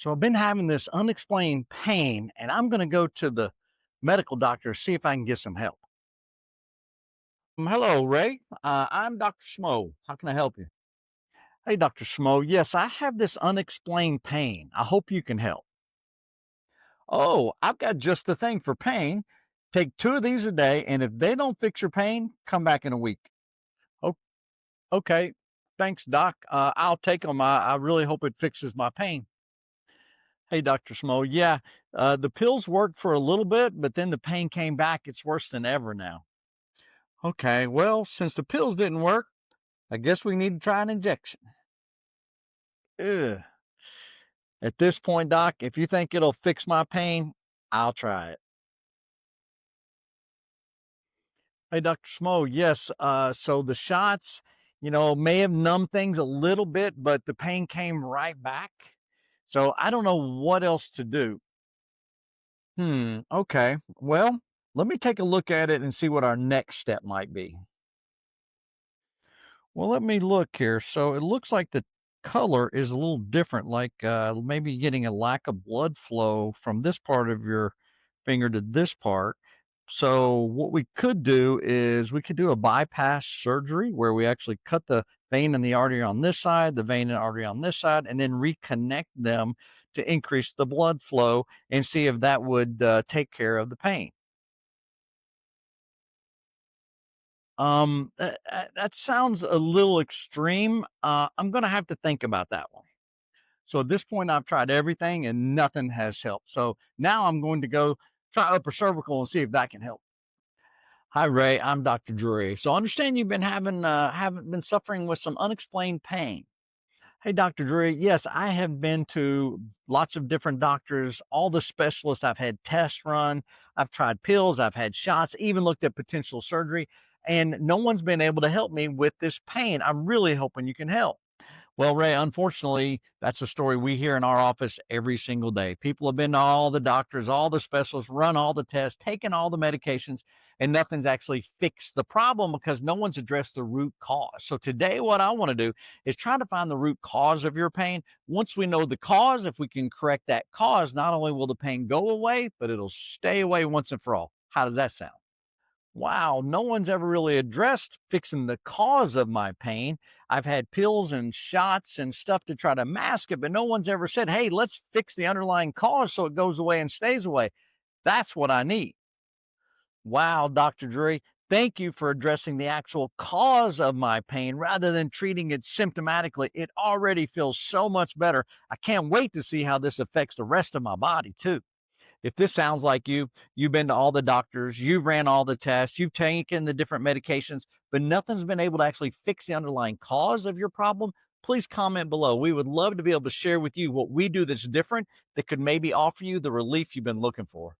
So I've been having this unexplained pain, and I'm going to go to the medical doctor to see if I can get some help. Hello, Ray. I'm Dr. Smo. How can I help you? Hey, Dr. Smo. Yes, I have this unexplained pain. I hope you can help. Oh, I've got just the thing for pain. Take two of these a day, and if they don't fix your pain, come back in a week. Oh, okay. Thanks, Doc. I'll take them. I really hope it fixes my pain. Hey, Dr. Smo. Yeah, the pills worked for a little bit, but then the pain came back. It's worse than ever now. Okay, well, since the pills didn't work, I guess we need to try an injection. Ugh. At this point, Doc, if you think it'll fix my pain, I'll try it. Hey, Dr. Smo. Yes, so the shots, may have numbed things a little bit, but the pain came right back. So I don't know what else to do. Okay. Well, let me take a look at it and see what our next step might be. Well, let me look here. So it looks like the color is a little different, like maybe getting a lack of blood flow from this part of your finger to this part. So what we could do is we could do a bypass surgery where we actually cut the vein and the artery on this side, the vein and artery on this side, and then reconnect them to increase the blood flow and see if that would take care of the pain. That sounds a little extreme. I'm gonna have to think about that one. So at this point, I've tried everything and nothing has helped. So now I'm going to go try upper cervical and see if that can help. Hi, Ray. I'm Dr. Drury. So I understand you've been haven't been suffering with some unexplained pain. Hey, Dr. Drury. Yes, I have been to lots of different doctors, all the specialists. I've had tests run. I've tried pills. I've had shots, even looked at potential surgery, and no one's been able to help me with this pain. I'm really hoping you can help. Well, Ray, unfortunately, that's a story we hear in our office every single day. People have been to all the doctors, all the specialists, run all the tests, taken all the medications, and nothing's actually fixed the problem because no one's addressed the root cause. So today, what I want to do is try to find the root cause of your pain. Once we know the cause, if we can correct that cause, not only will the pain go away, but it'll stay away once and for all. How does that sound? Wow, no one's ever really addressed fixing the cause of my pain. I've had pills and shots and stuff to try to mask it, but no one's ever said, hey, let's fix the underlying cause so it goes away and stays away. That's what I need. Wow, Dr. Drury, thank you for addressing the actual cause of my pain rather than treating it symptomatically. It already feels so much better. I can't wait to see how this affects the rest of my body, too. If this sounds like you, you've been to all the doctors, you've ran all the tests, you've taken the different medications, but nothing's been able to actually fix the underlying cause of your problem, please comment below. We would love to be able to share with you what we do that's different that could maybe offer you the relief you've been looking for.